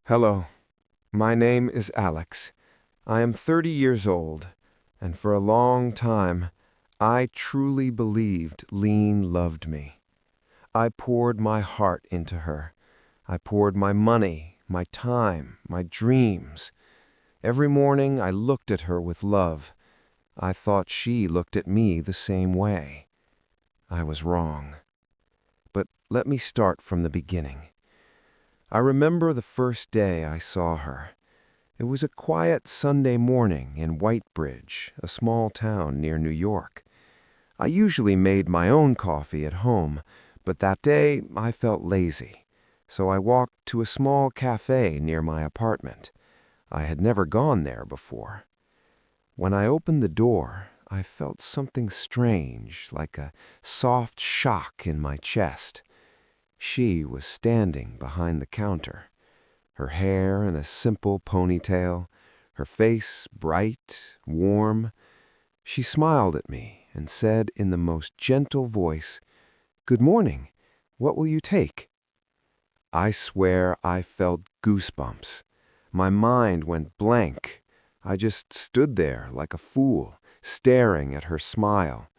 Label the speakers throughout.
Speaker 1: Hello, my name is Alex. I am 30 years old, and for a long time, I truly believed Lean loved me. I poured my heart into her. I poured my money, my time, my dreams. Every morning I looked at her with love. I thought she looked at me the same way. I was wrong. But let me start from the beginning. I remember the first day I saw her. It was a quiet Sunday morning in Whitebridge, a small town near New York. I usually made my own coffee at home, but that day I felt lazy, so I walked to a small cafe near my apartment. I had never gone there before. When I opened the door, I felt something strange, like a soft shock in my chest. She was standing behind the counter, her hair in a simple ponytail, her face bright, warm. She smiled at me and said in the most gentle voice, "Good morning. What will you take?" I swear I felt goosebumps. My mind went blank. I just stood there like a fool, staring at her smile.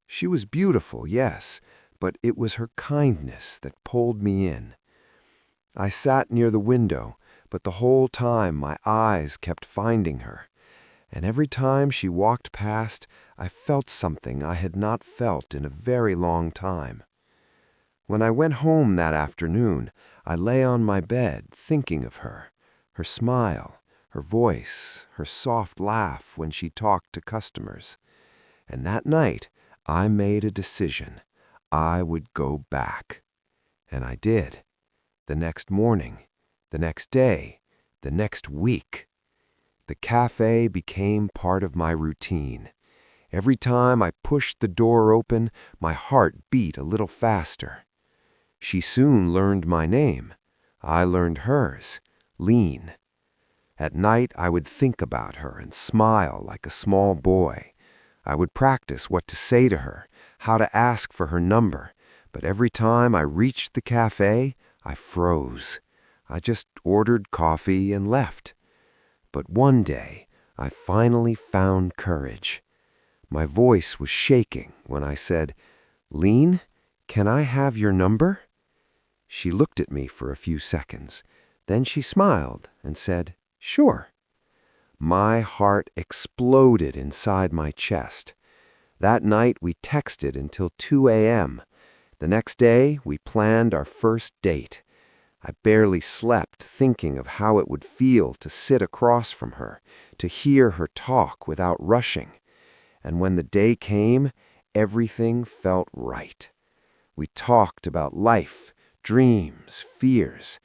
Speaker 1: She was beautiful, yes, but it was her kindness that pulled me in. I sat near the window, but the whole time my eyes kept finding her. And every time she walked past, I felt something I had not felt in a very long time. When I went home that afternoon, I lay on my bed thinking of her, her smile, her voice, her soft laugh when she talked to customers. And that night, I made a decision. I would go back. And I did. The next morning, the next day, the next week. The cafe became part of my routine. Every time I pushed the door open, my heart beat a little faster. She soon learned my name. I learned hers, Lean. At night, I would think about her and smile like a small boy. I would practice what to say to her, how to ask for her number, but every time I reached the cafe, I froze. I just ordered coffee and left. But one day, I finally found courage. My voice was shaking when I said, "Lean, can I have your number?" She looked at me for a few seconds. Then she smiled and said, "Sure." My heart exploded inside my chest. That night, we texted until 2 a.m. The next day, we planned our first date. I barely slept thinking of how it would feel to sit across from her, to hear her talk without rushing. And when the day came, everything felt right. We talked about life, dreams, fears.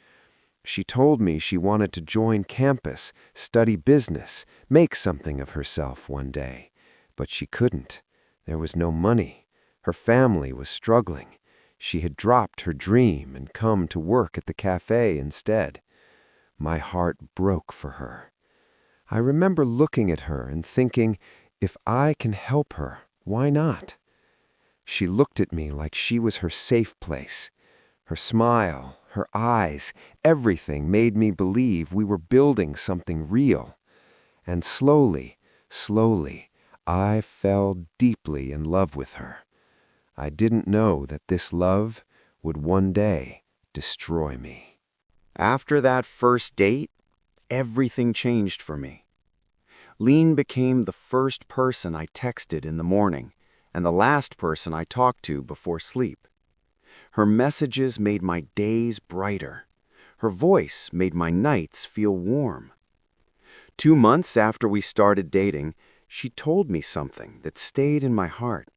Speaker 1: She told me she wanted to join campus, study business, make something of herself one day. But she couldn't. There was no money. Her family was struggling. She had dropped her dream and come to work at the cafe instead. My heart broke for her. I remember looking at her and thinking, if I can help her, why not? She looked at me like she was her safe place. Her smile, her eyes, everything made me believe we were building something real. And slowly, I fell deeply in love with her. I didn't know that this love would one day destroy me.
Speaker 2: After that first date, everything changed for me. Lean became the first person I texted in the morning and the last person I talked to before sleep. Her messages made my days brighter. Her voice made my nights feel warm. 2 months after we started dating, she told me something that stayed in my heart.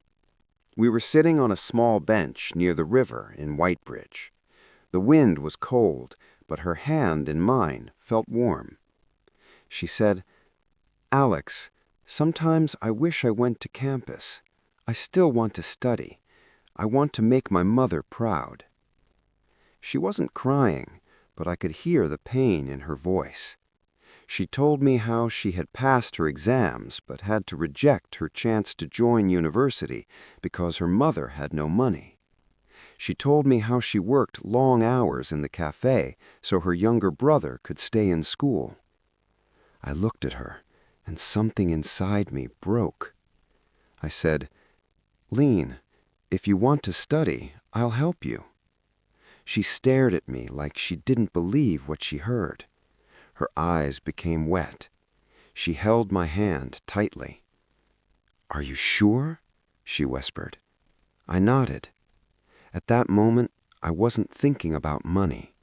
Speaker 2: We were sitting on a small bench near the river in Whitebridge. The wind was cold, but her hand in mine felt warm. She said, "Alex, sometimes I wish I went to campus. I still want to study. I want to make my mother proud." She wasn't crying, but I could hear the pain in her voice. She told me how she had passed her exams but had to reject her chance to join university because her mother had no money. She told me how she worked long hours in the cafe so her younger brother could stay in school. I looked at her, and something inside me broke. I said, "Lean, if you want to study, I'll help you." She stared at me like she didn't believe what she heard. Her eyes became wet. She held my hand tightly. "Are you sure?" she whispered. I nodded. At that moment, I wasn't thinking about money.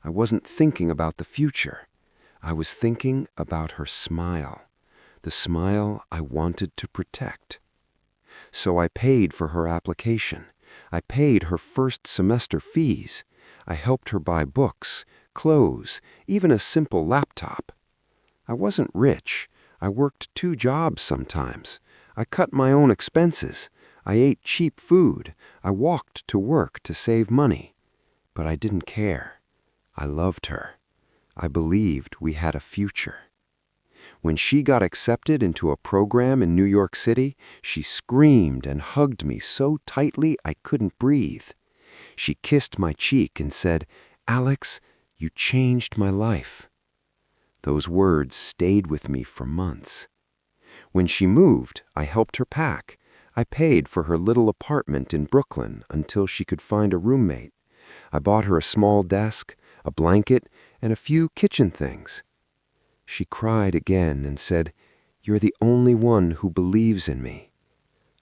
Speaker 2: I wasn't thinking about the future. I was thinking about her smile, the smile I wanted to protect. So I paid for her application. I paid her first semester fees. I helped her buy books, clothes, even a simple laptop. I wasn't rich. I worked 2 jobs sometimes. I cut my own expenses. I ate cheap food. I walked to work to save money. But I didn't care. I loved her. I believed we had a future. When she got accepted into a program in New York City, she screamed and hugged me so tightly I couldn't breathe. She kissed my cheek and said, "Alex, you changed my life." Those words stayed with me for months. When she moved, I helped her pack. I paid for her little apartment in Brooklyn until she could find a roommate. I bought her a small desk, a blanket, and a few kitchen things. She cried again and said, "You're the only one who believes in me."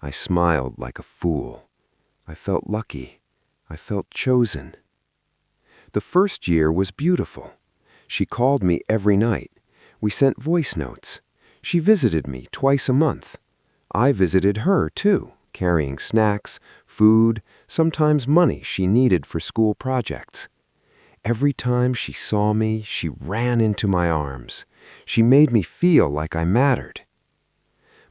Speaker 2: I smiled like a fool. I felt lucky. I felt chosen. The first year was beautiful. She called me every night. We sent voice notes. She visited me twice a month. I visited her, too, carrying snacks, food, sometimes money she needed for school projects. Every time she saw me, she ran into my arms. She made me feel like I mattered.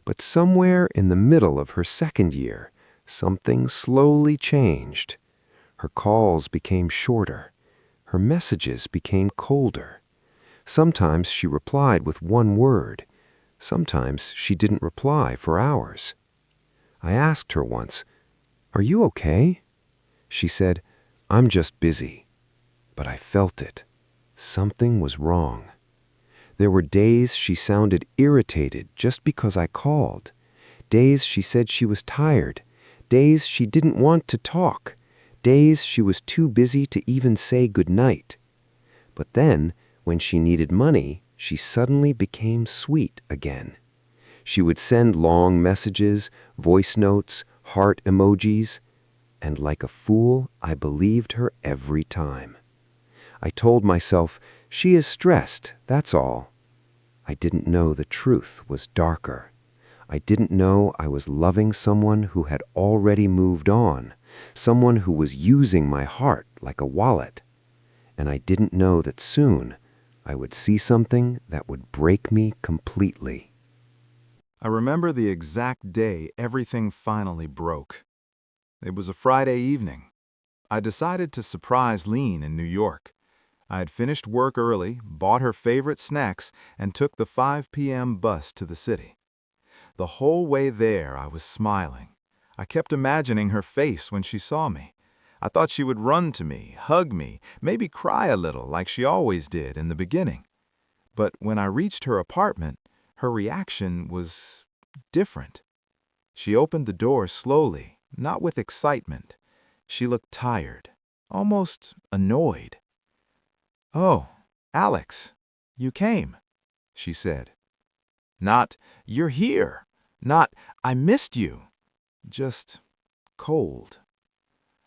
Speaker 2: But somewhere in the middle of her second year, something slowly changed. Her calls became shorter. Her messages became colder. Sometimes she replied with one word. Sometimes she didn't reply for hours. I asked her once, "Are you okay?" She said, "I'm just busy." But I felt it. Something was wrong. There were days she sounded irritated just because I called. Days she said she was tired. Days she didn't want to talk. Days she was too busy to even say goodnight. But then, when she needed money, she suddenly became sweet again. She would send long messages, voice notes, heart emojis, and like a fool, I believed her every time. I told myself, she is stressed, that's all. I didn't know the truth was darker. I didn't know I was loving someone who had already moved on, someone who was using my heart like a wallet. And I didn't know that soon I would see something that would break me completely.
Speaker 3: I remember the exact day everything finally broke. It was a Friday evening. I decided to surprise Lean in New York. I had finished work early, bought her favorite snacks, and took the 5 p.m. bus to the city. The whole way there, I was smiling. I kept imagining her face when she saw me. I thought she would run to me, hug me, maybe cry a little like she always did in the beginning. But when I reached her apartment, her reaction was different. She opened the door slowly, not with excitement. She looked tired, almost annoyed. "Oh, Alex, you came," she said. Not, "You're here," not, "I missed you," just cold.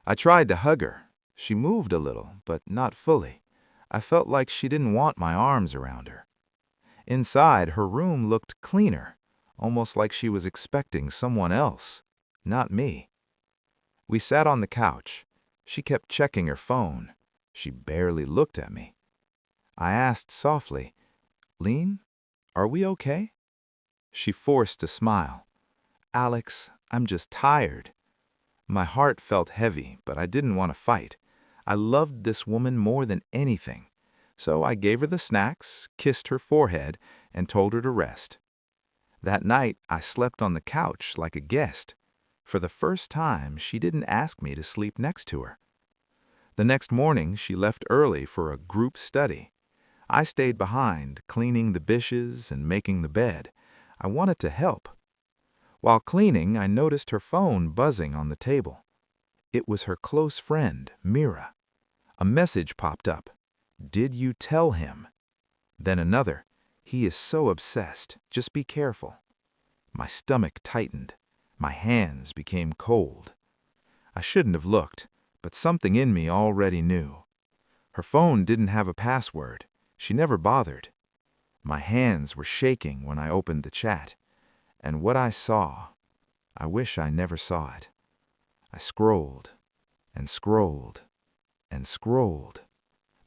Speaker 3: I tried to hug her. She moved a little, but not fully. I felt like she didn't want my arms around her. Inside, her room looked cleaner, almost like she was expecting someone else, not me. We sat on the couch. She kept checking her phone. She barely looked at me. I asked softly, "Lean, are we okay?" She forced a smile. "Alex, I'm just tired." My heart felt heavy, but I didn't want to fight. I loved this woman more than anything. So I gave her the snacks, kissed her forehead, and told her to rest. That night, I slept on the couch like a guest. For the first time, she didn't ask me to sleep next to her. The next morning, she left early for a group study. I stayed behind, cleaning the dishes and making the bed. I wanted to help. While cleaning, I noticed her phone buzzing on the table. It was her close friend, Mira. A message popped up. "Did you tell him?" Then another. "He is so obsessed. Just be careful." My stomach tightened. My hands became cold. I shouldn't have looked, but something in me already knew. Her phone didn't have a password. She never bothered. My hands were shaking when I opened the chat. And what I saw, I wish I never saw it. I scrolled and scrolled and scrolled.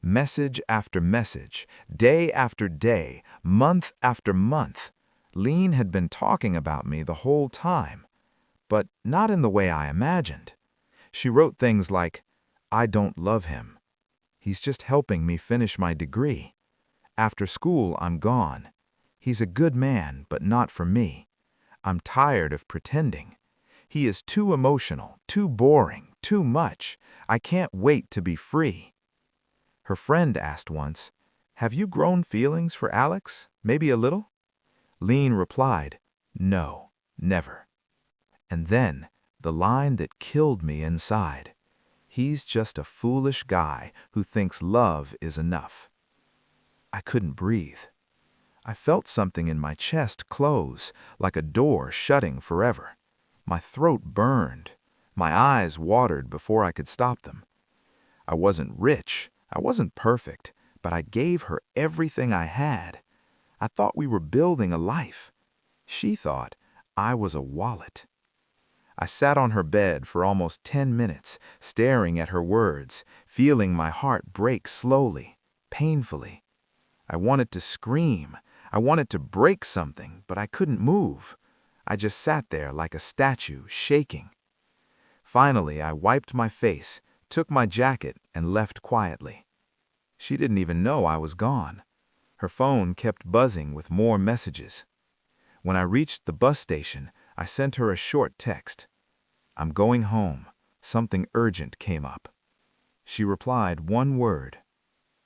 Speaker 3: Message after message, day after day, month after month. Lean had been talking about me the whole time, but not in the way I imagined. She wrote things like, "I don't love him. He's just helping me finish my degree. After school, I'm gone. He's a good man, but not for me. I'm tired of pretending. He is too emotional, too boring, too much. I can't wait to be free." Her friend asked once, "Have you grown feelings for Alex? Maybe a little?" Lean replied, "No, never." And then, the line that killed me inside. "He's just a foolish guy who thinks love is enough." I couldn't breathe. I felt something in my chest close, like a door shutting forever. My throat burned. My eyes watered before I could stop them. I wasn't rich. I wasn't perfect, but I gave her everything I had. I thought we were building a life. She thought I was a wallet. I sat on her bed for almost 10 minutes, staring at her words, feeling my heart break slowly, painfully. I wanted to scream. I wanted to break something, but I couldn't move. I just sat there like a statue, shaking. Finally, I wiped my face, took my jacket, and left quietly. She didn't even know I was gone. Her phone kept buzzing with more messages. When I reached the bus station, I sent her a short text. "I'm going home. Something urgent came up." She replied one word.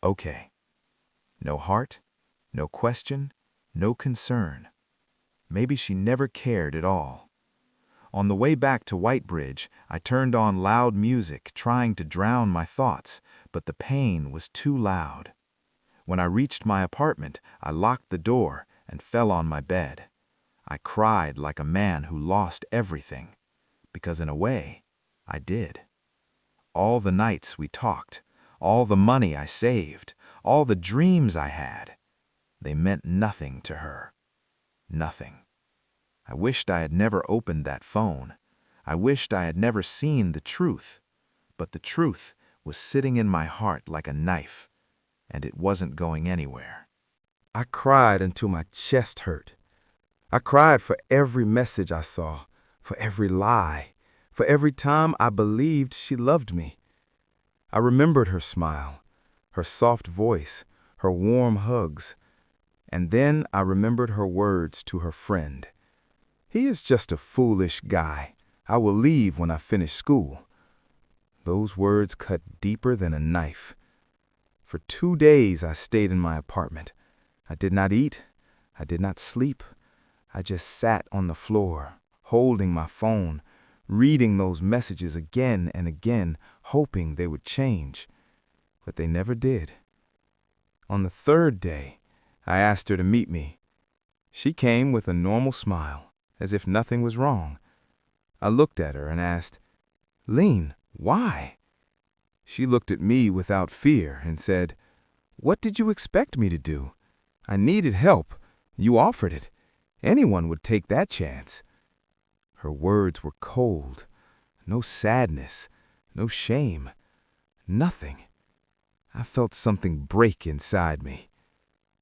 Speaker 3: "Okay." No heart, no question, no concern. Maybe she never cared at all. On the way back to Whitebridge, I turned on loud music, trying to drown my thoughts, but the pain was too loud. When I reached my apartment, I locked the door and fell on my bed. I cried like a man who lost everything, because in a way, I did. All the nights we talked, all the money I saved, all the dreams I had, they meant nothing to her. Nothing. I wished I had never opened that phone. I wished I had never seen the truth. But the truth was sitting in my heart like a knife, and it wasn't going anywhere.
Speaker 4: I cried until my chest hurt. I cried for every message I saw, for every lie, for every time I believed she loved me. I remembered her smile, her soft voice, her warm hugs. And then I remembered her words to her friend. "He is just a foolish guy. I will leave when I finish school." Those words cut deeper than a knife. For 2 days I stayed in my apartment. I did not eat. I did not sleep. I just sat on the floor, holding my phone, reading those messages again and again, hoping they would change. But they never did. On the 3rd day, I asked her to meet me. She came with a normal smile, as if nothing was wrong. I looked at her and asked, "Lean, why?" She looked at me without fear and said, "What did you expect me to do? I needed help. You offered it. Anyone would take that chance." Her words were cold. No sadness, no shame, nothing. I felt something break inside me.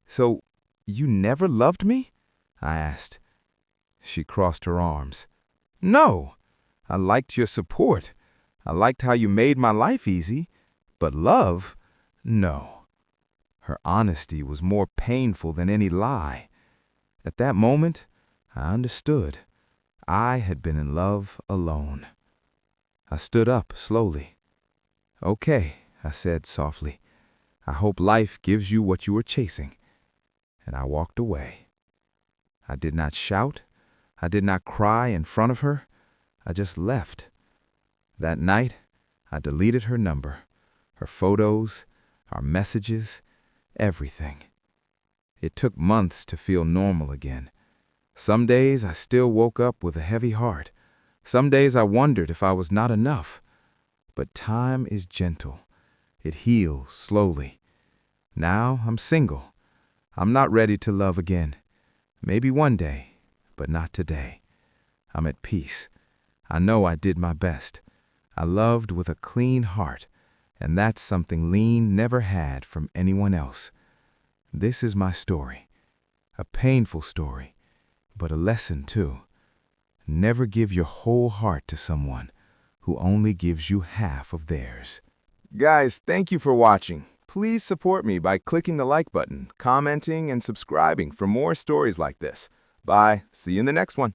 Speaker 4: "So, you never loved me?" I asked. She crossed her arms. "No, I liked your support. I liked how you made my life easy. But love? No." Her honesty was more painful than any lie. At that moment, I understood. I had been in love alone. I stood up slowly. "Okay," I said softly. I hope life gives you what you were chasing. And I walked away. I did not shout. I did not cry in front of her. I just left. That night, I deleted her number, her photos, our messages, everything. It took months to feel normal again. Some days I still woke up with a heavy heart. Some days I wondered if I was not enough. But time is gentle. It heals slowly. Now I'm single. I'm not ready to love again. Maybe one day, but not today. I'm at peace. I know I did my best. I loved with a clean heart, and that's something Lean never had from anyone else. This is my story. A painful story, but a lesson too. Never give your whole heart to someone who only gives you half of theirs.
Speaker 3: Guys, thank you for watching. Please support me by clicking the like button, commenting, and subscribing for more stories like this. Bye. See you in the next one.